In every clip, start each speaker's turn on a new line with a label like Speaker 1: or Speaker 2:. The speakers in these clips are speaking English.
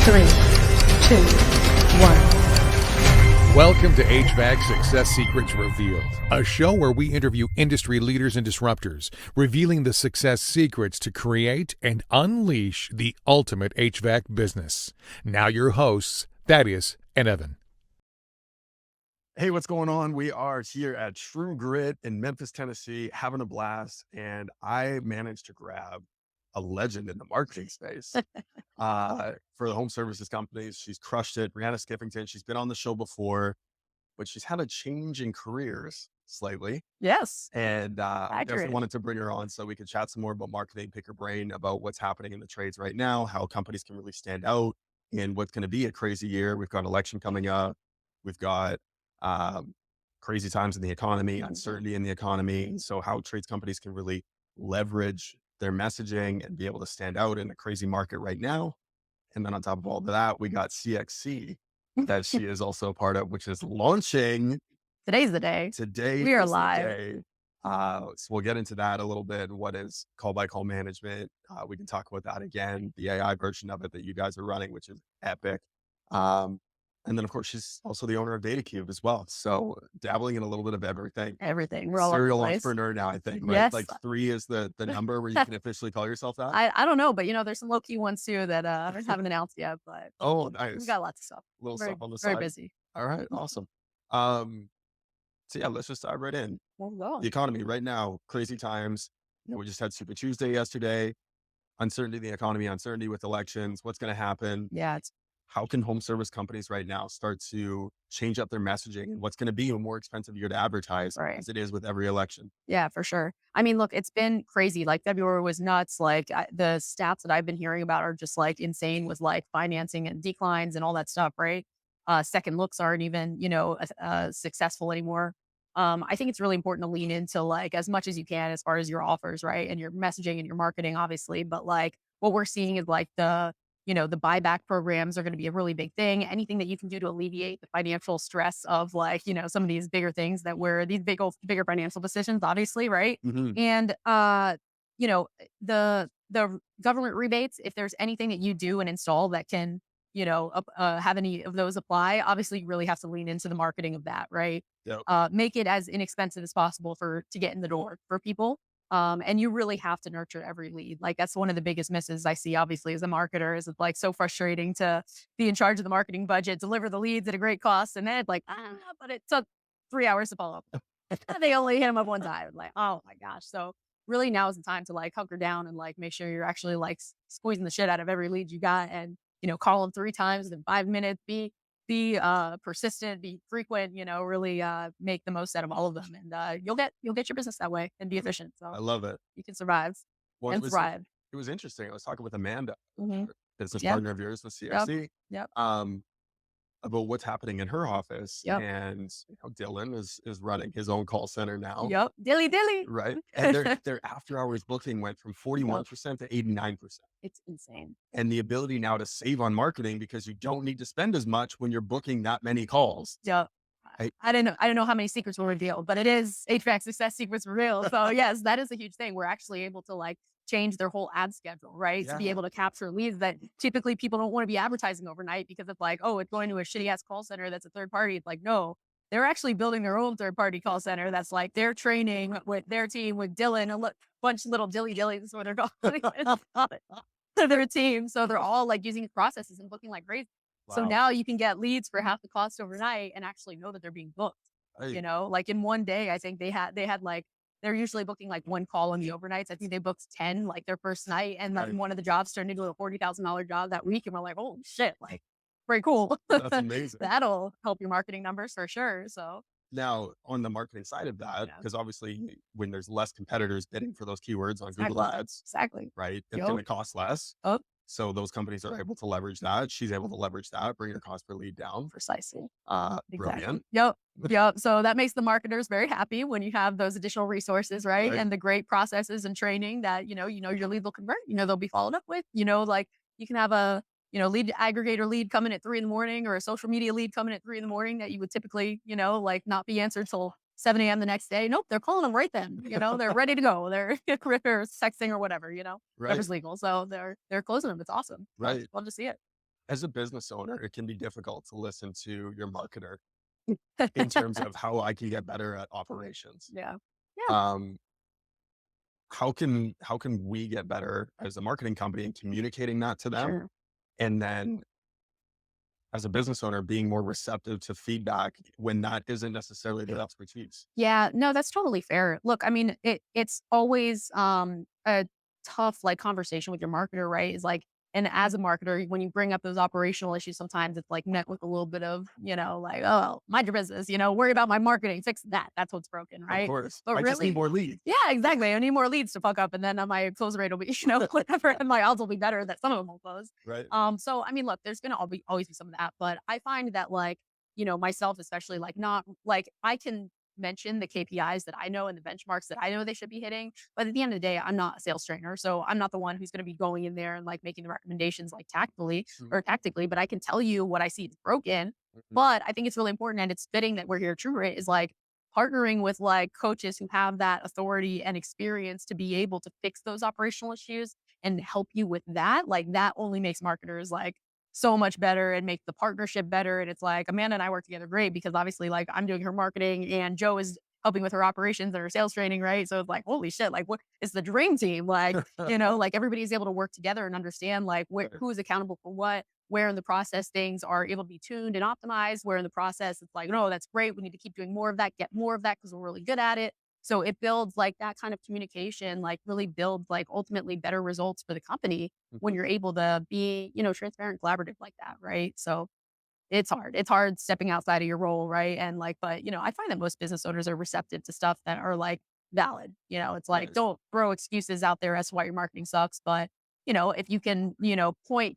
Speaker 1: 3, 2, 1.
Speaker 2: Welcome to HVAC Success Secrets Revealed, a show where we interview industry leaders and disruptors, revealing the success secrets to create and unleash the ultimate HVAC business. Now your hosts, Thaddeus and Evan.
Speaker 3: Hey, what's going on? We are here at True Grit in Memphis, Tennessee, having a blast. And I managed to grab a legend in the marketing space for the home services companies. She's crushed it. Brianna Skiffington. She's been on the show before, but she's had a change in careers slightly.
Speaker 4: Yes.
Speaker 3: And I
Speaker 4: Accurate.
Speaker 3: definitely wanted to bring her on so we could chat some more about marketing, pick her brain about what's happening in the trades right now, how companies can really stand out in what's going to be a crazy year. We've got an election coming up. We've got crazy times in the economy, uncertainty in the economy. So how trades companies can really leverage their messaging and be able to stand out in a crazy market right now. And then on top of all of that, we got CXC that she is also a part of, which is launching.
Speaker 4: Today's the day.
Speaker 3: Today
Speaker 4: We are
Speaker 3: is the
Speaker 4: live.
Speaker 3: day. So we'll get into that a little bit. What is call by call management? We can talk about that again, the AI version of it that you guys are running, which is epic. And then of course, she's also the owner of DataCube as well. So dabbling in a little bit of everything.
Speaker 4: Everything. We're all over the
Speaker 3: Serial
Speaker 4: place.
Speaker 3: entrepreneur now, I think, right?
Speaker 4: Yes.
Speaker 3: Like 3 is the number where you can officially call yourself that.
Speaker 4: I don't know, but there's some low key ones too that I haven't announced yet, but
Speaker 3: Oh, nice.
Speaker 4: we've got lots of stuff.
Speaker 3: Little
Speaker 4: Very,
Speaker 3: stuff on the
Speaker 4: very
Speaker 3: side.
Speaker 4: busy.
Speaker 3: All right. Awesome. So yeah, let's just dive right in.
Speaker 4: We'll go.
Speaker 3: The economy right now, crazy times. We just had Super Tuesday yesterday. Uncertainty in the economy, uncertainty with elections. What's going to happen?
Speaker 4: Yeah.
Speaker 3: How can home service companies right now start to change up their messaging and what's going to be a more expensive year to advertise
Speaker 4: Right.
Speaker 3: as it is with every election?
Speaker 4: Yeah, for sure. I mean, look, it's been crazy. Like February was nuts. Like the stats that I've been hearing about are just like insane with like financing and declines and all that stuff, right? Second looks aren't even, successful anymore. I think it's really important to lean into like as much as you can as far as your offers, right? And your messaging and your marketing, obviously. But like what we're seeing is like the buyback programs are going to be a really big thing. Anything that you can do to alleviate the financial stress of like, some of these bigger things that were these bigger financial decisions, obviously, right?
Speaker 3: Mm-hmm.
Speaker 4: And, the government rebates, if there's anything that you do and install that can, have any of those apply, obviously you really have to lean into the marketing of that, right?
Speaker 3: Yep.
Speaker 4: Make it as inexpensive as possible to get in the door for people. And you really have to nurture every lead. Like that's one of the biggest misses I see, obviously, as a marketer is it's like so frustrating to be in charge of the marketing budget, deliver the leads at a great cost. And then like, but it took 3 hours to follow up. They only hit them up one time. Like, oh my gosh. So really now is the time to like hunker down and like make sure you're actually like squeezing the shit out of every lead you got and, call them 3 times in 5 minutes, be persistent, be frequent, really make the most out of all of them. And you'll get your business that way and be efficient. So
Speaker 3: I love it.
Speaker 4: you can survive and thrive.
Speaker 3: It was interesting. I was talking with Amanda,
Speaker 4: Mhm.
Speaker 3: business
Speaker 4: Yep.
Speaker 3: partner of yours with CXC,
Speaker 4: Yep.
Speaker 3: about what's happening in her office.
Speaker 4: Yep.
Speaker 3: And Dylan is running his own call center now.
Speaker 4: Yep. Dilly.
Speaker 3: Right. And their after hours booking went from 41% to 89%.
Speaker 4: It's insane.
Speaker 3: And the ability now to save on marketing because you don't need to spend as much when you're booking that many calls.
Speaker 4: Yep. I don't know how many secrets were revealed, but it is HVAC Success Secrets Revealed. So yes, that is a huge thing. We're actually able to like change their whole ad schedule, right? To be able to capture leads that typically people don't want to be advertising overnight because it's like, oh, it's going to a shitty ass call center that's a third party. It's like, no, they're actually building their own third party call center. That's like they're training with their team with Dylan, a bunch of little dillies is what they're called. Their team. So they're all like using processes and booking like crazy.
Speaker 3: Wow.
Speaker 4: So now you can get leads for half the cost overnight and actually know that they're being booked.
Speaker 3: Hey.
Speaker 4: Like in one day, I think they had like, they're usually booking like 1 call on the overnights. I think they booked 10 like their first night. And then one of the jobs turned into a $40,000 job that week. And we're like, oh shit, like very cool.
Speaker 3: That's amazing.
Speaker 4: That'll help your marketing numbers for sure. So
Speaker 3: now on the marketing side of that, because obviously when there's less competitors bidding for those keywords on Google Ads,
Speaker 4: exactly,
Speaker 3: right? It's going to cost less.
Speaker 4: Oh.
Speaker 3: So those companies are able to leverage that. She's able to leverage that, bring your cost per lead down.
Speaker 4: Precisely.
Speaker 3: Brilliant.
Speaker 4: Yep. So that makes the marketers very happy when you have those additional resources, right? And the great processes and training that, your lead will convert, they'll be followed up with, like you can have a, lead aggregator lead coming at 3 a.m. or a social media lead coming at 3 a.m. that you would typically, like not be answered till 7 a.m. the next day. Nope, they're calling them right then. They're ready to go. They're texting or whatever, whatever's legal. So they're closing them. It's awesome.
Speaker 3: Right.
Speaker 4: Love to see it.
Speaker 3: as a business owner, it can be difficult to listen to your marketer in terms of how I can get better at operations.
Speaker 4: Yeah. Yeah.
Speaker 3: Um, how can we get better as a marketing company in communicating that to them?
Speaker 4: Sure.
Speaker 3: And then as a business owner, being more receptive to feedback when that isn't necessarily their expertise.
Speaker 4: Yeah, no, that's totally fair. Look, I mean, it's always a tough like conversation with your marketer, right? Is like, and as a marketer, when you bring up those operational issues, sometimes it's like met with a little bit of, like, oh, mind your business, worry about my marketing, fix that. That's what's broken,
Speaker 3: Of
Speaker 4: right?
Speaker 3: course.
Speaker 4: But
Speaker 3: I just need
Speaker 4: really,
Speaker 3: more leads.
Speaker 4: yeah, exactly. I need more leads to fuck up, and then my close rate will be, whatever, and my odds will be better that some of them will close.
Speaker 3: Right.
Speaker 4: So I mean, look, there's gonna always be some of that, but I find that like, myself especially, like not like I can mention the KPIs that I know and the benchmarks that I know they should be hitting, but at the end of the day, I'm not a sales trainer, so I'm not the one who's going to be going in there and like making the recommendations like tactfully
Speaker 3: Mhm.
Speaker 4: or tactically, but I can tell you what I see is broken.
Speaker 3: Mhm.
Speaker 4: But I think it's really important, and it's fitting that we're here. True Grit is like partnering with like coaches who have that authority and experience to be able to fix those operational issues and help you with that. Like that only makes marketers like so much better and make the partnership better. And it's like Amanda and I work together great because obviously like I'm doing her marketing and Joe is helping with her operations and her sales training, right? So it's like, holy shit, like what is the dream team? Like, like everybody's able to work together and understand like who is accountable for what, where in the process things are able to be tuned and optimized, where in the process it's like, no, that's great. We need to keep doing more of that, get more of that because we're really good at it. So it builds like that kind of communication, like really builds like ultimately better results for the company when you're able to be, transparent, collaborative like that. Right. So it's hard. It's hard stepping outside of your role. Right. And like, but, I find that most business owners are receptive to stuff that are like valid. It's like,
Speaker 3: Nice.
Speaker 4: don't throw excuses out there as to why your marketing sucks. But, if you can,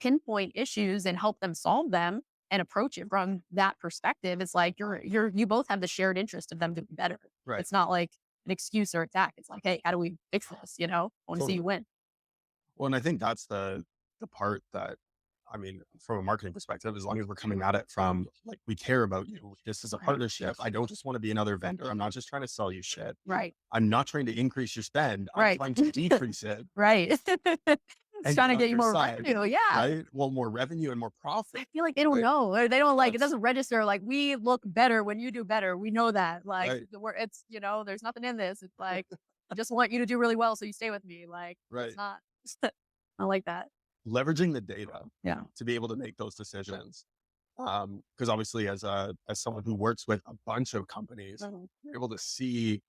Speaker 4: pinpoint issues and help them solve them and approach it from that perspective, it's like you both have the shared interest of them doing better.
Speaker 3: Right.
Speaker 4: It's not like an excuse or attack. It's like, hey, how do we fix this? I want to see you win.
Speaker 3: Well, and I think that's the part that, I mean, from a marketing perspective, as long as we're coming at it from like, we care about you. This is a partnership. I don't just want to be another vendor. I'm not just trying to sell you shit.
Speaker 4: Right.
Speaker 3: I'm not trying to increase your spend. I'm
Speaker 4: Right.
Speaker 3: trying to decrease it.
Speaker 4: Right. It's
Speaker 3: And
Speaker 4: trying to
Speaker 3: on
Speaker 4: get you
Speaker 3: your
Speaker 4: more
Speaker 3: side,
Speaker 4: revenue. Yeah.
Speaker 3: Right. Well, more revenue and more
Speaker 4: I
Speaker 3: profit.
Speaker 4: feel like they don't
Speaker 3: Right.
Speaker 4: know. Or they don't like it
Speaker 3: That's
Speaker 4: doesn't register. Like we look better when you do better. We know that. Like
Speaker 3: right.
Speaker 4: it's there's nothing in this. It's like I just want you to do really well so you stay with me. Like
Speaker 3: Right.
Speaker 4: it's not I like that.
Speaker 3: Leveraging the data
Speaker 4: Yeah.
Speaker 3: to be able to make those decisions. Because obviously as someone who works with a bunch of companies, you're able to see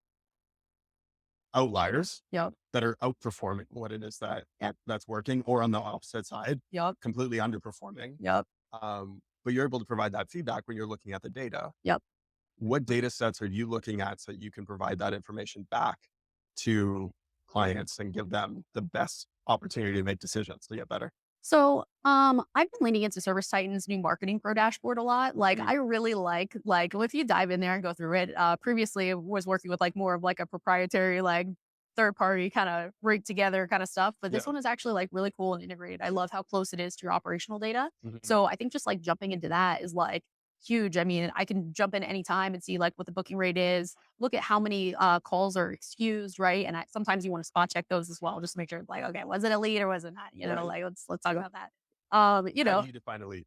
Speaker 3: outliers
Speaker 4: Yep.
Speaker 3: that are outperforming what it is that's working, or on the opposite side,
Speaker 4: Yep.
Speaker 3: completely underperforming.
Speaker 4: Yep.
Speaker 3: But you're able to provide that feedback when you're looking at the data.
Speaker 4: Yep.
Speaker 3: What data sets are you looking at so that you can provide that information back to clients and give them the best opportunity to make decisions to get better?
Speaker 4: So, I've been leaning into Service Titan's new marketing pro dashboard a lot. Like, I really like, well, if you dive in there and go through it, previously I was working with like more of like a proprietary, like third party kind of rigged together kind of stuff. But this
Speaker 3: Yeah.
Speaker 4: one is actually like really cool and integrated. I love how close it is to your operational data.
Speaker 3: Mhm.
Speaker 4: So I think just like jumping into that is like huge. I mean, I can jump in anytime and see like what the booking rate is, look at how many calls are excused, right? And sometimes you want to spot check those as well, just to make sure like, okay, was it a lead or was it not?
Speaker 3: Right.
Speaker 4: Like let's talk about that.
Speaker 3: How do you define a lead?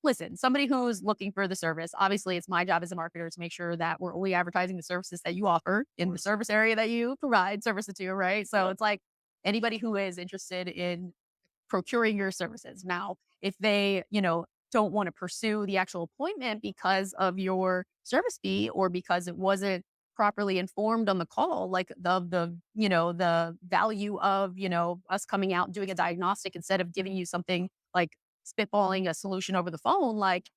Speaker 4: Listen, somebody who's looking for the service, obviously it's my job as a marketer to make sure that we're only advertising the services that you offer in the service area that you provide services to, right? So it's like anybody who is interested in procuring your services. Now, if they, don't want to pursue the actual appointment because of your service fee or because it wasn't properly informed on the call, like the value of, us coming out and doing a diagnostic instead of giving you something like spitballing a solution over the phone, like,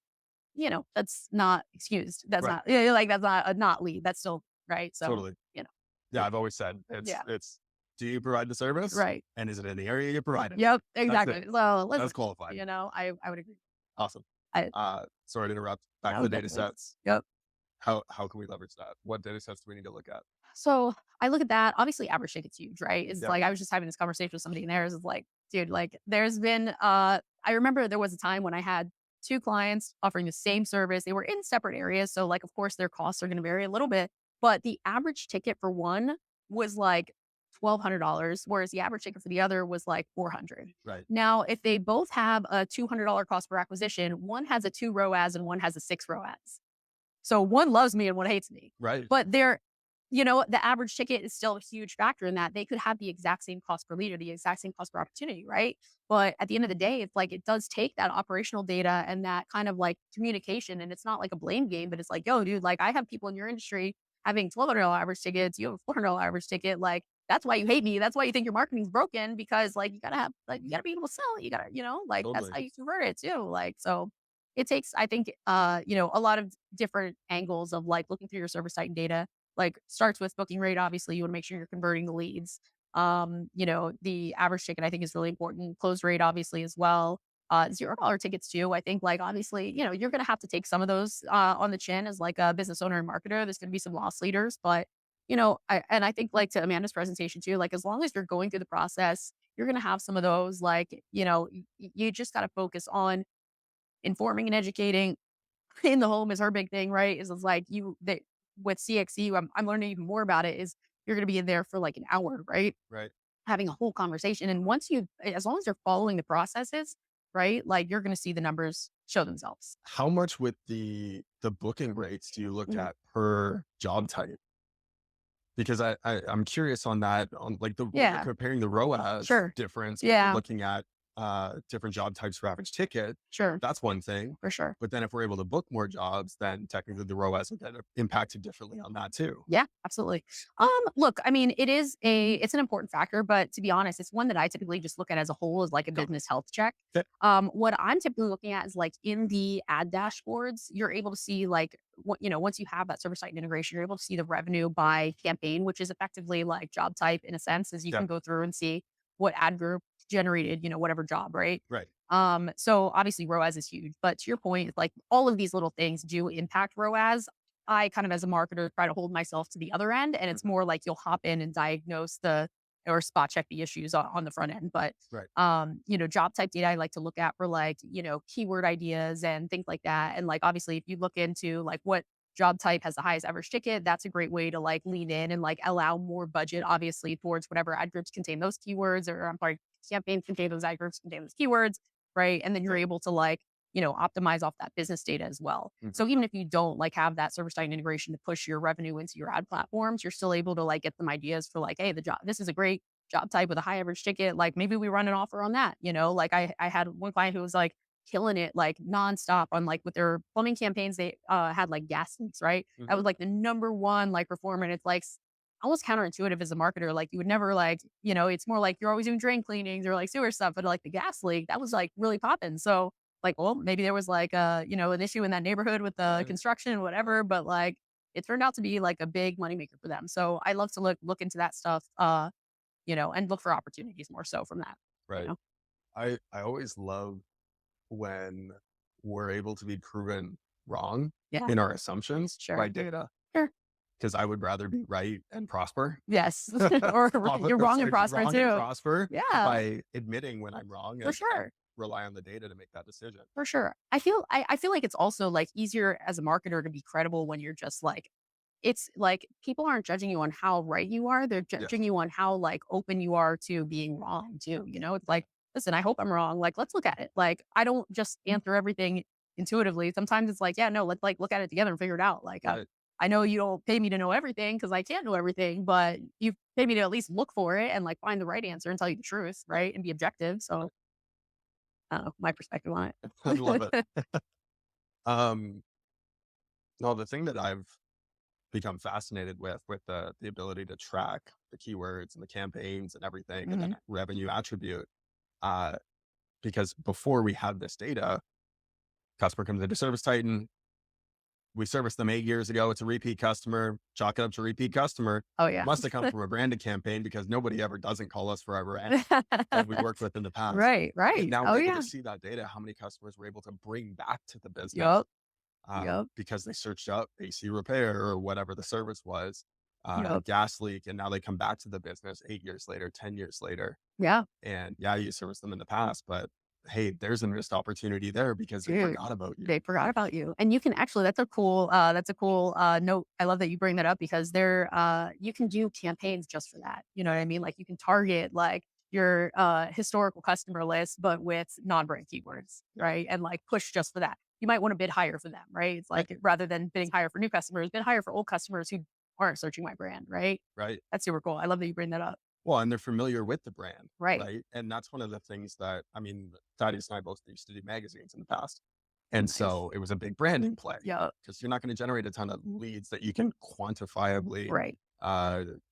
Speaker 4: that's not excused. That's
Speaker 3: Right.
Speaker 4: not, yeah, like that's not a not lead. That's still right. So,
Speaker 3: Totally. Yeah, I've always said
Speaker 4: Yeah.
Speaker 3: it's do you provide the service?
Speaker 4: right.
Speaker 3: And is it in the area you provide it?
Speaker 4: Yep,
Speaker 3: it.
Speaker 4: exactly. So
Speaker 3: That's
Speaker 4: listen,
Speaker 3: qualified.
Speaker 4: I would agree.
Speaker 3: Awesome.
Speaker 4: I-
Speaker 3: Sorry to interrupt. Back
Speaker 4: No,
Speaker 3: to the data
Speaker 4: definitely.
Speaker 3: sets.
Speaker 4: Yep.
Speaker 3: How can we leverage that? What data sets do we need to look at?
Speaker 4: So I look at that. Obviously, average ticket's huge, right? It's
Speaker 3: Yeah.
Speaker 4: like I was just having this conversation with somebody in theirs. It's like, dude, like there's been I remember there was a time when I had two clients offering the same service. They were in separate areas. So like of course their costs are going to vary a little bit, but the average ticket for one was like $1,200, whereas the average ticket for the other was like 400.
Speaker 3: Right.
Speaker 4: Now, if they both have a $200 cost per acquisition, one has a 2 ROAS and one has a 6 ROAS. So one loves me and one hates me.
Speaker 3: Right.
Speaker 4: But the average ticket is still a huge factor in that. They could have the exact same cost per lead or the exact same cost per opportunity, right? But at the end of the day, it's like it does take that operational data and that kind of like communication. And it's not like a blame game, but it's like, yo, dude, like I have people in your industry having $1,200 average tickets. You have a $400 average ticket. Like that's why you hate me. That's why you think your marketing's broken, because like you gotta be able to sell it. You gotta, like that's
Speaker 3: Totally.
Speaker 4: how you convert it too. Like, so it takes, I think, a lot of different angles of like looking through your server site and data. Like starts with booking rate. Obviously, you want to make sure you're converting the leads. The average ticket I think is really important. Close rate, obviously, as well. $0 tickets too. I think like obviously, you're gonna have to take some of those on the chin as like a business owner and marketer. There's gonna be some loss leaders, but I think like to Amanda's presentation too, like as long as you're going through the process, you're gonna have some of those. Like, you just gotta focus on informing and educating in the home is her big thing, right? Is it's like with CXE, I'm learning even more about it, is you're going to be in there for like an hour, right?
Speaker 3: Right.
Speaker 4: Having a whole conversation. And as long as you're following the processes, right? Like you're going to see the numbers show themselves.
Speaker 3: How much with the booking rates do you look
Speaker 4: Mhm.
Speaker 3: at per job type? Because I'm curious on that, on like
Speaker 4: Yeah.
Speaker 3: comparing the ROAS
Speaker 4: Sure.
Speaker 3: difference,
Speaker 4: Yeah.
Speaker 3: looking at different job types for average ticket.
Speaker 4: Sure.
Speaker 3: That's one thing.
Speaker 4: For sure.
Speaker 3: But then if we're able to book more jobs, then technically the ROAS will get impacted differently on that too.
Speaker 4: Yeah, absolutely. Look, I mean, it's an important factor, but to be honest, it's one that I typically just look at as a whole as like a
Speaker 3: Got it.
Speaker 4: business health check.
Speaker 3: Okay.
Speaker 4: What I'm typically looking at is like in the ad dashboards, you're able to see like once you have that server side integration, you're able to see the revenue by campaign, which is effectively like job type in a sense, as you
Speaker 3: Yeah.
Speaker 4: can go through and see what ad group generated, whatever job, right?
Speaker 3: Right.
Speaker 4: So obviously ROAS is huge, but to your point, like all of these little things do impact ROAS. I kind of as a marketer try to hold myself to the other end, and it's more like you'll hop in and diagnose or spot check the issues on the front end. But
Speaker 3: Right.
Speaker 4: job type data I like to look at for like, keyword ideas and things like that. And like obviously if you look into like what job type has the highest average ticket, that's a great way to like lean in and like allow more budget obviously towards whatever ad groups contain those keywords, or I'm sorry, campaigns contain those ad groups contain those keywords, right? And then you're able to like, optimize off that business data as well.
Speaker 3: Mhm.
Speaker 4: So even if you don't like have that server side integration to push your revenue into your ad platforms, you're still able to like get some ideas for like, hey, this is a great job type with a high average ticket. Like maybe we run an offer on that, like I had one client who was like killing it like nonstop on like with their plumbing campaigns. They had like gas leaks, right? That was like the number one like performer. And it's like almost counterintuitive as a marketer. Like you would never like, it's more like you're always doing drain cleanings or like sewer stuff, but like the gas leak, that was like really popping. So like, well, maybe there was like an issue in that neighborhood with the construction and whatever, but like it turned out to be like a big moneymaker for them. So I love to look into that stuff, and look for opportunities more so from that.
Speaker 3: Right. I always love when we're able to be proven wrong
Speaker 4: Yeah.
Speaker 3: in our assumptions
Speaker 4: Sure.
Speaker 3: by data.
Speaker 4: Sure.
Speaker 3: Because I would rather be right and prosper.
Speaker 4: Yes. Or you're wrong and prosper
Speaker 3: wrong
Speaker 4: too.
Speaker 3: And prosper
Speaker 4: Yeah.
Speaker 3: by admitting when I'm wrong.
Speaker 4: For
Speaker 3: And
Speaker 4: sure.
Speaker 3: rely on the data to make that decision.
Speaker 4: For sure. I feel like it's also like easier as a marketer to be credible when you're just like, it's like people aren't judging you on how right you are. They're judging you on how like open you are to being wrong too. It's like, listen, I hope I'm wrong. Like, let's look at it. Like, I don't just answer everything intuitively. Sometimes it's like, yeah, no, let's like look at it together and figure it out. Like,
Speaker 3: Right.
Speaker 4: I know you don't pay me to know everything because I can't know everything, but you pay me to at least look for it and like find the right answer and tell you the truth, right? And be objective. So, my perspective on it.
Speaker 3: I love it. No, the thing that I've become fascinated with the ability to track the keywords and the campaigns and everything and then revenue attribute. Because before we had this data, customer comes into Service Titan. We serviced them 8 years ago. It's a repeat customer. Chalk it up to repeat customer.
Speaker 4: Oh yeah.
Speaker 3: Must have come from a branded campaign because nobody ever doesn't call us for our brand that we worked with in the past.
Speaker 4: Right.
Speaker 3: And now
Speaker 4: Oh
Speaker 3: we're able
Speaker 4: yeah.
Speaker 3: to see that data, how many customers we're able to bring back to the business.
Speaker 4: Yup.
Speaker 3: Because they searched up AC repair or whatever the service was,
Speaker 4: Yup.
Speaker 3: gas leak, and now they come back to the business 8 years later, 10 years later.
Speaker 4: Yeah.
Speaker 3: And yeah, you serviced them in the past, but hey, there's a missed opportunity there because they
Speaker 4: Dude,
Speaker 3: forgot about you.
Speaker 4: they forgot about you. And you can actually, that's a cool, note. I love that you bring that up because you can do campaigns just for that. You know what I mean? Like you can target like your historical customer list, but with non-brand keywords, right? And like push just for that. You might want to bid higher for them, right? It's like rather than bidding higher for new customers, bid higher for old customers who aren't searching my brand, right?
Speaker 3: Right.
Speaker 4: That's super cool. I love that you bring that up.
Speaker 3: Well, and they're familiar with the brand,
Speaker 4: Right.
Speaker 3: right? And that's one of the things that, I mean, Thaddeus and I both used to do magazines in the past. And
Speaker 4: Nice.
Speaker 3: so it was a big branding play.
Speaker 4: Yeah.
Speaker 3: Because you're not going to generate a ton of leads that you can quantifiably
Speaker 4: Right.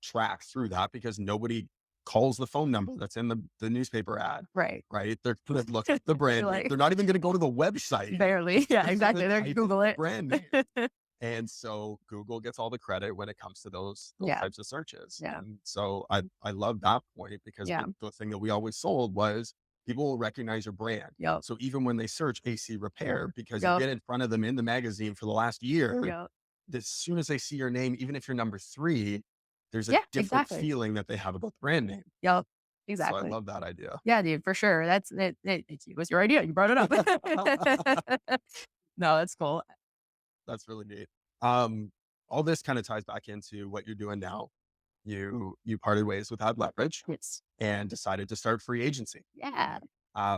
Speaker 3: track through that because nobody calls the phone number that's in the newspaper ad,
Speaker 4: Right.
Speaker 3: right? They're going to look at the brand name.
Speaker 4: Like-
Speaker 3: They're not even going to go to the website.
Speaker 4: Barely. Yeah, exactly. They're
Speaker 3: Type in
Speaker 4: Google it.
Speaker 3: brand name. And so Google gets all the credit when it comes to those
Speaker 4: Yeah.
Speaker 3: types of searches.
Speaker 4: Yeah.
Speaker 3: And so I love that point because
Speaker 4: Yeah.
Speaker 3: the thing that we always sold was people will recognize your brand.
Speaker 4: Yep.
Speaker 3: So even when they search AC repair, because
Speaker 4: Yep.
Speaker 3: you get in front of them in the magazine for the last year,
Speaker 4: Yeah.
Speaker 3: as soon as they see your name, even if you're number 3, there's a
Speaker 4: Yeah,
Speaker 3: different
Speaker 4: exactly.
Speaker 3: feeling that they have about the brand name.
Speaker 4: Yep.
Speaker 3: So
Speaker 4: Exactly.
Speaker 3: I love that idea.
Speaker 4: Yeah, dude, for sure. It was your idea. You brought it up. No, that's cool.
Speaker 3: That's really neat. All this kind of ties back into what you're doing now. You parted ways with Ad Leverage
Speaker 4: It's
Speaker 3: and decided to start free agency.
Speaker 4: yeah.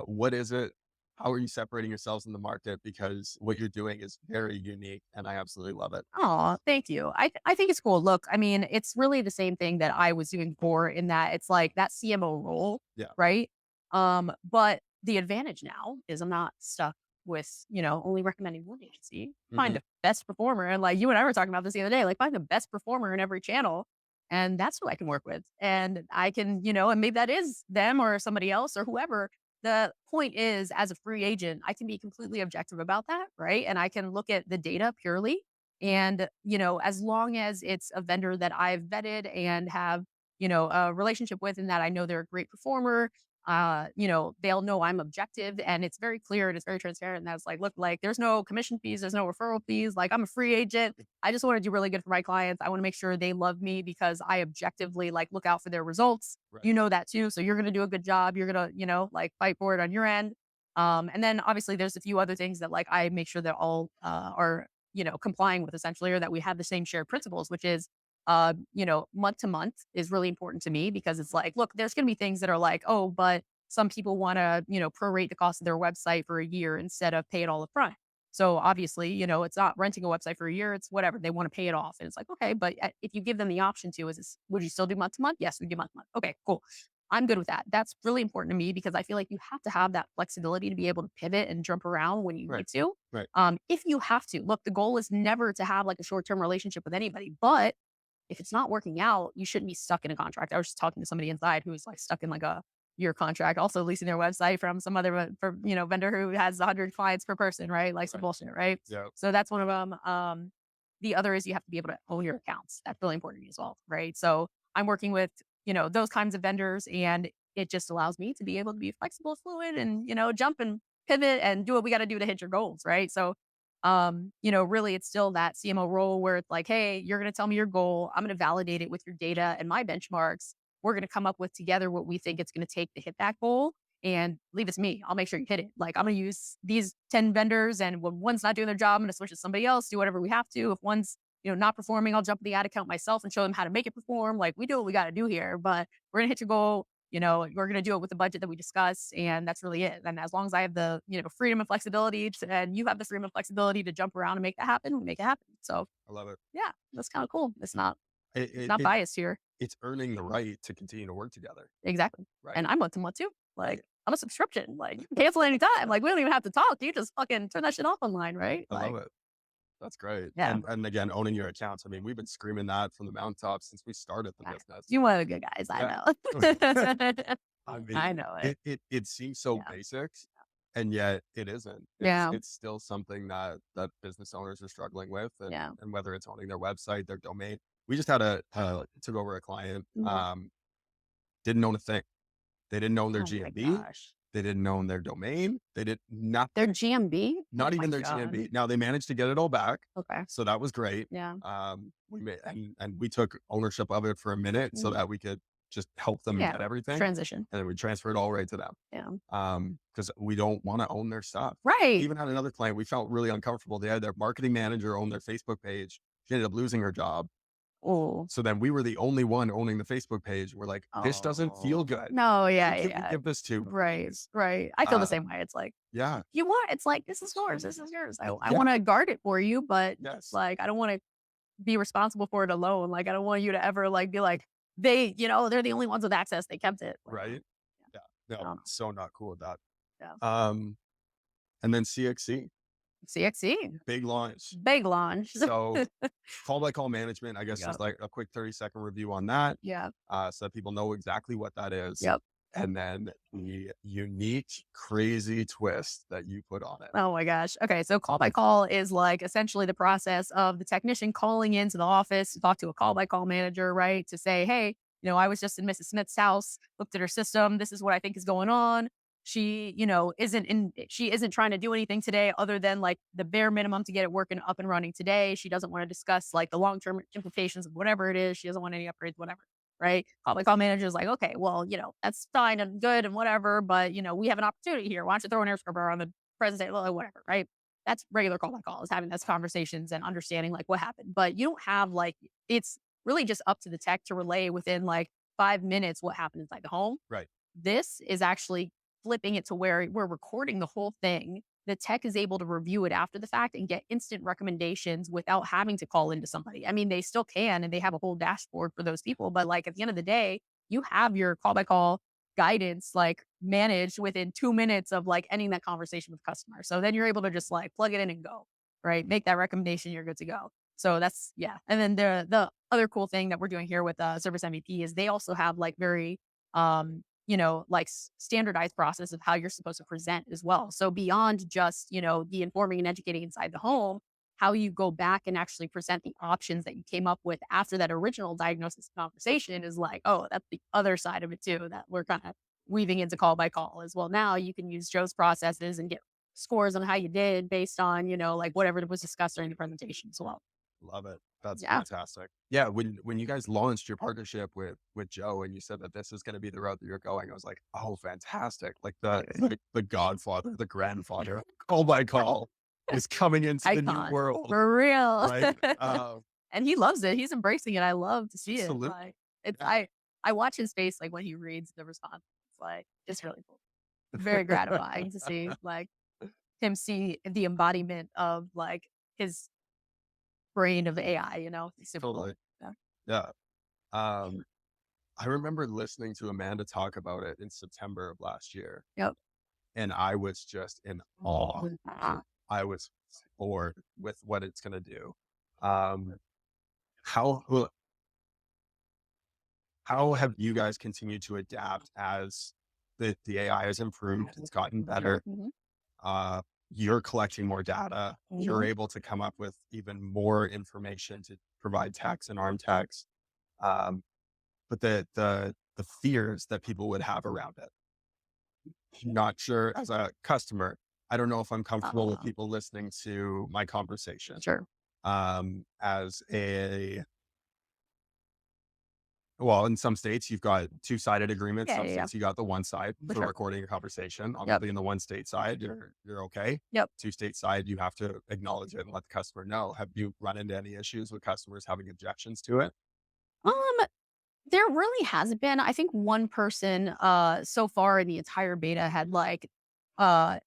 Speaker 3: What is it? How are you separating yourselves in the market? Because what you're doing is very unique and I absolutely love it.
Speaker 4: Oh, thank you. I think it's cool. Look, I mean, it's really the same thing that I was doing before in that it's like that CMO role.
Speaker 3: Yeah.
Speaker 4: Right. But the advantage now is I'm not stuck with, only recommending one agency. Find the best performer. And like you and I were talking about this the other day, like find the best performer in every channel. And that's who I can work with. And I can, and maybe that is them or somebody else or whoever. The point is, as a free agent, I can be completely objective about that, right? And I can look at the data purely. And, as long as it's a vendor that I've vetted and have, a relationship with and that I know they're a great performer, they'll know I'm objective and it's very clear and it's very transparent. And that's like, look, like there's no commission fees, there's no referral fees. Like I'm a free agent. I just want to do really good for my clients. I want to make sure they love me because I objectively like look out for their results.
Speaker 3: Right.
Speaker 4: You know that too. So you're going to do a good job. You're going to, like fight for it on your end. And then obviously there's a few other things that like I make sure that all are, complying with essentially, or that we have the same shared principles, which is month to month is really important to me because it's like, look, there's going to be things that are like, oh, but some people want to, prorate the cost of their website for a year instead of pay it all up front. So obviously, it's not renting a website for a year. It's whatever. They want to pay it off. And it's like, okay, but if you give them the option to, would you still do month to month? Yes, we do month to month. Okay, cool. I'm good with that. That's really important to me because I feel like you have to have that flexibility to be able to pivot and jump around when you need to.
Speaker 3: Right.
Speaker 4: If you have to, look, the goal is never to have like a short-term relationship with anybody, but if it's not working out, you shouldn't be stuck in a contract. I was just talking to somebody inside who was like stuck in like a year contract, also leasing their website from some other vendor who has 100 clients per person, right? Like some bullshit, right?
Speaker 3: Yeah.
Speaker 4: So that's one of them. The other is you have to be able to own your accounts. That's really important to me as well, right? So I'm working with, those kinds of vendors and it just allows me to be able to be flexible, fluid and, jump and pivot and do what we got to do to hit your goals, right? So really it's still that CMO role where it's like, hey, you're going to tell me your goal. I'm going to validate it with your data and my benchmarks. We're going to come up with together what we think it's going to take to hit that goal and leave it to me. I'll make sure you hit it. Like I'm going to use these 10 vendors and when one's not doing their job, I'm going to switch to somebody else, do whatever we have to. If one's, not performing, I'll jump in the ad account myself and show them how to make it perform. Like we do what we got to do here, but we're going to hit your goal. We're going to do it with the budget that we discussed. And that's really it. And as long as I have the, freedom and flexibility and you have the freedom and flexibility to jump around and make that happen, we make it happen. So
Speaker 3: I love it.
Speaker 4: Yeah, that's kind of cool. It's not
Speaker 3: It,
Speaker 4: not
Speaker 3: it-
Speaker 4: biased here.
Speaker 3: it's earning the right to continue to work together.
Speaker 4: Exactly.
Speaker 3: Right.
Speaker 4: And I'm month to month too. Like I'm a subscription. Like you can cancel anytime. Like we don't even have to talk. You just fucking turn that shit off online, right?
Speaker 3: I
Speaker 4: Like,
Speaker 3: love it. That's great.
Speaker 4: Yeah.
Speaker 3: And again, owning your accounts. I mean, we've been screaming that from the mountaintops since we started the
Speaker 4: Yeah.
Speaker 3: business.
Speaker 4: you one of the good guys.
Speaker 3: Yeah.
Speaker 4: I know.
Speaker 3: I mean,
Speaker 4: I know it.
Speaker 3: it seems so
Speaker 4: Yeah.
Speaker 3: basic, and yet it isn't.
Speaker 4: Yeah.
Speaker 3: It's still something that business owners are struggling with, and,
Speaker 4: Yeah.
Speaker 3: and whether it's owning their website, their domain. We just had took over a client,
Speaker 4: Mhm.
Speaker 3: didn't own a thing. They didn't own their
Speaker 4: Oh my
Speaker 3: GMB.
Speaker 4: gosh.
Speaker 3: They didn't own their domain. They did not
Speaker 4: Their GMB?
Speaker 3: not
Speaker 4: Oh
Speaker 3: even
Speaker 4: my
Speaker 3: their
Speaker 4: God.
Speaker 3: GMB. Now they managed to get it all back,
Speaker 4: Okay.
Speaker 3: so that was great.
Speaker 4: Yeah.
Speaker 3: We made and we took ownership of it for a minute so
Speaker 4: Mhm.
Speaker 3: that we could just help them
Speaker 4: Yeah.
Speaker 3: get everything.
Speaker 4: Transition.
Speaker 3: And then we transfer it all right to them.
Speaker 4: Yeah.
Speaker 3: Because we don't want to own their stuff.
Speaker 4: Right.
Speaker 3: Even at another client, we felt really uncomfortable. They had their marketing manager own their Facebook page. She ended up losing her job.
Speaker 4: Oh.
Speaker 3: So then we were the only one owning the Facebook page. We're like, this doesn't feel good.
Speaker 4: No, yeah,
Speaker 3: Who can we
Speaker 4: yeah.
Speaker 3: give this to?
Speaker 4: Right, right. I feel the same way. It's like,
Speaker 3: Yeah.
Speaker 4: you want, it's like, this is yours. This is yours. I
Speaker 3: Yeah.
Speaker 4: want to guard it for you, but
Speaker 3: Yes.
Speaker 4: it's like, I don't want to be responsible for it alone. Like, I don't want you to ever like be like, they, they're the only ones with access. They kept it. Like,
Speaker 3: Right. Yeah. No,
Speaker 4: Um,
Speaker 3: so not cool with that.
Speaker 4: yeah.
Speaker 3: And then CXC,
Speaker 4: CXC,
Speaker 3: big launch.
Speaker 4: big launch.
Speaker 3: So call by call management, I guess
Speaker 4: Yep.
Speaker 3: just like a quick 30-second review on that.
Speaker 4: Yeah.
Speaker 3: So that people know exactly what that is.
Speaker 4: Yep.
Speaker 3: And then the unique, crazy twist that you put on it.
Speaker 4: Oh my gosh. Okay. So call by call is like essentially the process of the technician calling into the office to talk to a call by call manager, right? To say, hey, I was just in Mrs. Smith's house, looked at her system. This is what I think is going on. She, she isn't trying to do anything today other than like the bare minimum to get it working up and running today. She doesn't want to discuss like the long-term implications of whatever it is. She doesn't want any upgrades, whatever. Right. Call by call manager is like, okay, well, that's fine and good and whatever, but we have an opportunity here. Why don't you throw an air scrubber on the president, whatever, right? That's regular call by call, is having those conversations and understanding like what happened. But you don't have like, it's really just up to the tech to relay within like 5 minutes what happened inside the home.
Speaker 3: Right.
Speaker 4: This is actually flipping it to where we're recording the whole thing. The tech is able to review it after the fact and get instant recommendations without having to call into somebody. I mean, they still can, and they have a whole dashboard for those people. But like at the end of the day, you have your call by call guidance like managed within 2 minutes of like ending that conversation with the customer. So then you're able to just like plug it in and go, right? Make that recommendation, you're good to go. So that's, yeah. And then the other cool thing that we're doing here with Service MVP is they also have like very, like standardized process of how you're supposed to present as well. So beyond just, the informing and educating inside the home, how you go back and actually present the options that you came up with after that original diagnosis conversation is like, oh, that's the other side of it too, that we're kind of weaving into call by call as well. Now you can use Joe's processes and get scores on how you did based on, like whatever was discussed during the presentation as well.
Speaker 3: Love it. That's
Speaker 4: Yeah.
Speaker 3: fantastic. Yeah. When you guys launched your partnership with Joe and you said that this is going to be the route that you're going, I was like, oh, fantastic. Like the godfather, the grandfather, call by call is coming into the new
Speaker 4: Icon.
Speaker 3: world.
Speaker 4: For real.
Speaker 3: Right.
Speaker 4: And he loves it. He's embracing it. I love to see
Speaker 3: Absolutely.
Speaker 4: it. Like it's
Speaker 3: Yeah.
Speaker 4: I watch his face like when he reads the response. It's like it's really cool. Very gratifying to see like him see the embodiment of like his brain of AI, It's super cool.
Speaker 3: Totally.
Speaker 4: Yeah.
Speaker 3: Yeah. I remember listening to Amanda talk about it in September of last year.
Speaker 4: Yep.
Speaker 3: And I was just in awe.
Speaker 4: Ah.
Speaker 3: I was bored with what it's going to do. How have you guys continued to adapt as the AI has improved? It's gotten better.
Speaker 4: Mhm.
Speaker 3: You're collecting more data. You're
Speaker 4: Mhm.
Speaker 3: able to come up with even more information to provide text and arm text. But the fears that people would have around it. Not sure as a customer. I don't know if I'm comfortable with people listening to my conversation.
Speaker 4: Sure.
Speaker 3: As well, in some states you've got two-sided agreements.
Speaker 4: Yeah,
Speaker 3: Some
Speaker 4: yeah,
Speaker 3: states you got the one side
Speaker 4: For
Speaker 3: for
Speaker 4: sure.
Speaker 3: recording a conversation. Obviously, in the one state side, you're okay.
Speaker 4: Yep.
Speaker 3: Two state side, you have to acknowledge it and let the customer know. Have you run into any issues with customers having objections to it?
Speaker 4: Um, there really hasn't been. I think one person so far in the entire beta had like uh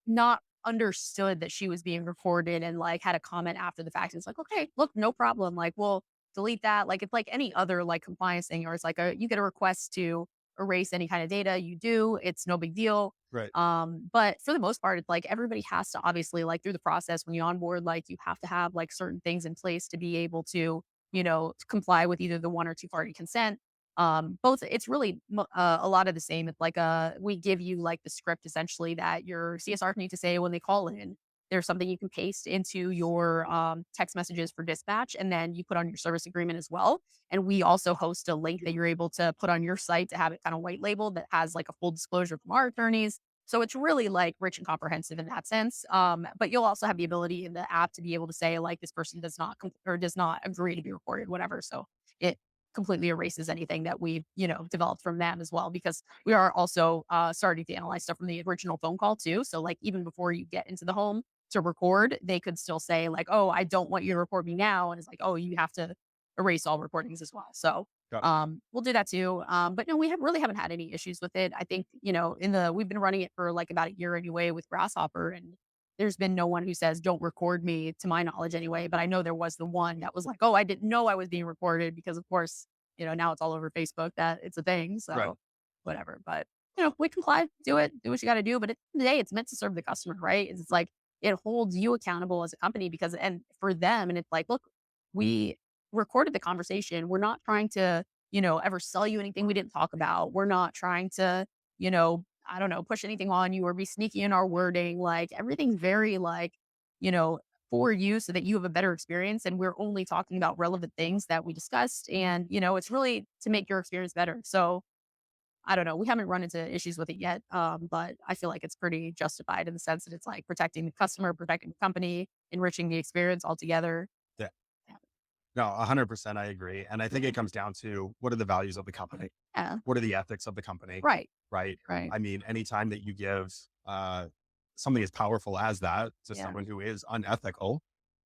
Speaker 4: not understood that she was being recorded and like had a comment after the fact. It's like, okay, look, no problem. Like, we'll delete that. Like, it's like any other like compliance thing, or it's like you get a request to erase any kind of data. You do, it's no big deal.
Speaker 3: Right.
Speaker 4: But for the most part, it's like everybody has to obviously like through the process when you onboard, like you have to have like certain things in place to be able to, comply with either the one or two party consent. Both, it's really a lot of the same. It's like we give you like the script essentially that your CSR need to say when they call in. There's something you can paste into your text messages for dispatch, and then you put on your service agreement as well. And we also host a link that you're able to put on your site to have it kind of white labeled that has like a full disclosure from our attorneys. So it's really like rich and comprehensive in that sense. But you'll also have the ability in the app to be able to say like this person does not does not agree to be recorded, whatever. So it completely erases anything that we've, developed from them as well, because we are also starting to analyze stuff from the original phone call too. So like even before you get into the home to record, they could still say like, oh, I don't want you to record me now. And it's like, oh, you have to erase all recordings as well. So
Speaker 3: Got it.
Speaker 4: we'll do that too. But no, really haven't had any issues with it. I think, we've been running it for like about a year anyway with Grasshopper, and there's been no one who says, don't record me, to my knowledge anyway. But I know there was the one that was like, oh, I didn't know I was being recorded, because of course, now it's all over Facebook that it's a thing. So
Speaker 3: Right.
Speaker 4: whatever. But, we comply, do it, do what you got to do. But at the end of the day, it's meant to serve the customer, right? It's like, it holds you accountable as a company, because, and for them, and it's like, look, we recorded the conversation. We're not trying to, ever sell you anything we didn't talk about. We're not trying to, I don't know, push anything on you or be sneaky in our wording. Like everything's very like, for you so that you have a better experience. And we're only talking about relevant things that we discussed. And, it's really to make your experience better. So I don't know. We haven't run into issues with it yet. But I feel like it's pretty justified in the sense that it's like protecting the customer, protecting the company, enriching the experience altogether.
Speaker 3: Yeah. No, 100%. I agree. And I think it comes down to, what are the values of the company?
Speaker 4: Yeah.
Speaker 3: What are the ethics of the company?
Speaker 4: Right.
Speaker 3: Right.
Speaker 4: Right.
Speaker 3: I mean, anytime that you give something as powerful as that to
Speaker 4: Yeah.
Speaker 3: someone who is unethical,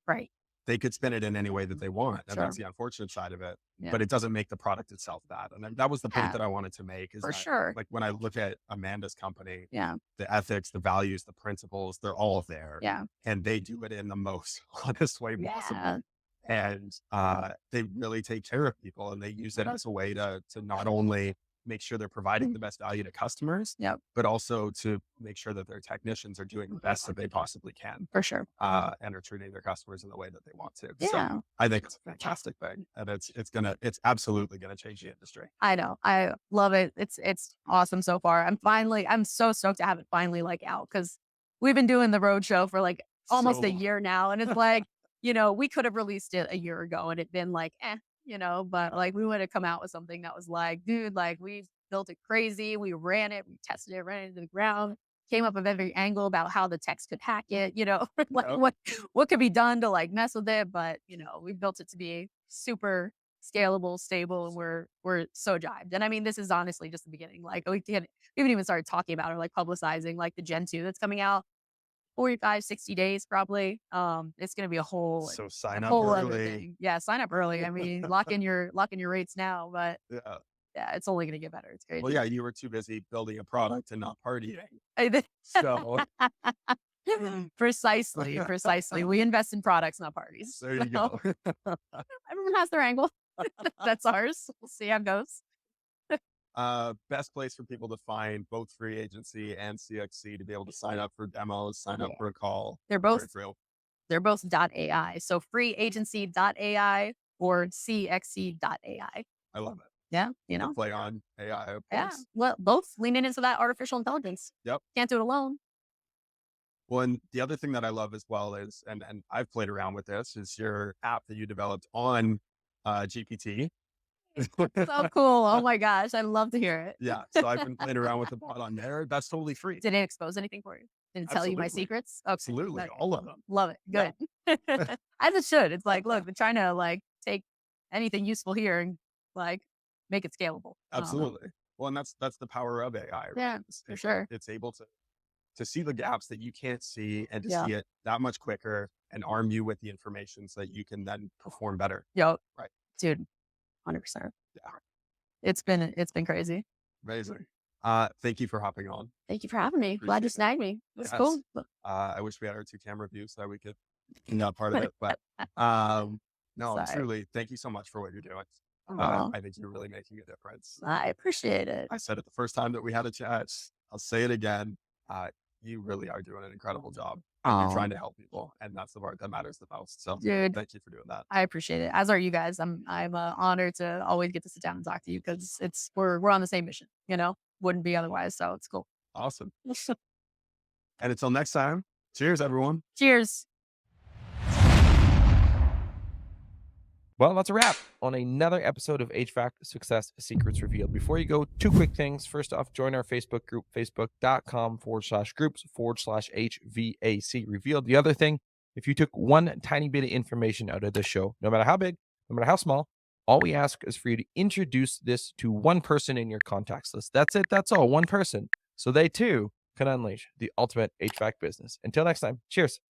Speaker 4: Right.
Speaker 3: they could spin it in any way that they want. And
Speaker 4: Sure.
Speaker 3: that's the unfortunate side of it.
Speaker 4: Yeah.
Speaker 3: But it doesn't make the product itself bad. And that was the point
Speaker 4: Yeah.
Speaker 3: that I wanted to make, is
Speaker 4: For
Speaker 3: that,
Speaker 4: sure.
Speaker 3: like, when I look at Amanda's company,
Speaker 4: Yeah.
Speaker 3: the ethics, the values, the principles, they're all there.
Speaker 4: Yeah.
Speaker 3: And they do it in the most honest way possible.
Speaker 4: Yeah.
Speaker 3: And they really take care of people, and they use it as a way to not only make sure they're providing the best value to customers,
Speaker 4: Yep.
Speaker 3: but also to make sure that their technicians are doing the best that they possibly can,
Speaker 4: For sure.
Speaker 3: and are treating their customers in the way that they want to.
Speaker 4: Yeah.
Speaker 3: So I think it's a fantastic thing, and it's absolutely gonna change the industry.
Speaker 4: I know. I love it. It's awesome so far. I'm so stoked to have it finally like out, because we've been doing the road show for like almost
Speaker 3: So
Speaker 4: a
Speaker 3: long.
Speaker 4: year now. And it's like, we could have released it a year ago and it'd been like, but like we would have come out with something that was like, dude, like we built it crazy. We ran it, we tested it, ran it into the ground, came up with every angle about how the techs could hack it, like
Speaker 3: Yep.
Speaker 4: what could be done to like mess with it. But, we built it to be super scalable, stable, and we're so jived. And I mean, this is honestly just the beginning. Like we haven't even started talking about or like publicizing like the Gen 2 that's coming out 45, 60 days probably. It's going to be a whole
Speaker 3: sign up
Speaker 4: whole other
Speaker 3: early.
Speaker 4: thing. Yeah, sign up early. I mean, lock in your rates now, but
Speaker 3: Yeah.
Speaker 4: yeah, it's only going to get better. It's crazy.
Speaker 3: Well, yeah, you were too busy building a product and not partying. So
Speaker 4: Precisely. We invest in products, not parties.
Speaker 3: there you go.
Speaker 4: Everyone has their angle. That's ours. We'll see how it goes.
Speaker 3: Best place for people to find both free agency and CXC to be able to sign up for demos, sign up for a call.
Speaker 4: They're both
Speaker 3: real.
Speaker 4: .ai. So freeagency.ai or cxc.ai.
Speaker 3: I love it.
Speaker 4: Yeah,
Speaker 3: The play on AI, of
Speaker 4: Yeah.
Speaker 3: course.
Speaker 4: Well, both leaning into that artificial intelligence.
Speaker 3: Yep.
Speaker 4: Can't do it alone.
Speaker 3: Well, and the other thing that I love as well is, and I've played around with this, is your app that you developed on GPT.
Speaker 4: So cool. Oh my gosh. I love to hear it.
Speaker 3: Yeah. So I've been playing around with the bot on there. That's totally free.
Speaker 4: Did it expose anything for you? Did it tell you my
Speaker 3: Absolutely.
Speaker 4: secrets? Okay.
Speaker 3: Absolutely.
Speaker 4: Okay.
Speaker 3: All of them.
Speaker 4: Love it.
Speaker 3: Yeah.
Speaker 4: Good. As it should. It's like, look, they're trying to like take anything useful here and like make it scalable.
Speaker 3: Absolutely. Well, and that's the power of AI. Right?
Speaker 4: Yeah, for sure.
Speaker 3: It's able to see the gaps that you can't see, and to
Speaker 4: Yeah.
Speaker 3: see it that much quicker, and arm you with the information so that you can then perform better.
Speaker 4: Yo,
Speaker 3: Right.
Speaker 4: dude, 100%.
Speaker 3: Yeah.
Speaker 4: It's been crazy.
Speaker 3: Amazing. Thank you for hopping on.
Speaker 4: Thank you for having me. Glad you
Speaker 3: Appreciate it.
Speaker 4: snagged me. That's
Speaker 3: Yes.
Speaker 4: cool.
Speaker 3: I wish we had our 2 camera views so that we could not part of it, but no,
Speaker 4: Sorry.
Speaker 3: truly, thank you so much for what you're doing.
Speaker 4: Aw,
Speaker 3: I think you're really making a difference.
Speaker 4: I appreciate it.
Speaker 3: I said it the first time that we had a chat. I'll say it again. You really are doing an incredible job. And you're
Speaker 4: Aw.
Speaker 3: trying to help people, and that's the part that matters the most. So
Speaker 4: Dude,
Speaker 3: thank you for doing that.
Speaker 4: I appreciate it. As are you guys. I'm honored to always get to sit down and talk to you, because we're on the same mission, wouldn't be otherwise. So it's cool.
Speaker 3: Awesome. And until next time, cheers, everyone.
Speaker 4: Cheers.
Speaker 5: Well, that's a wrap on another episode of HVAC Success Secrets Revealed. Before you go, 2 quick things. First off, join our Facebook group, facebook.com/groups/HVAC Revealed. The other thing, if you took one tiny bit of information out of this show, no matter how big, no matter how small, All we ask is for you to introduce this to one person in your contacts list. That's it. That's all. One person. So they too can unleash the ultimate HVAC business. Until next time, cheers.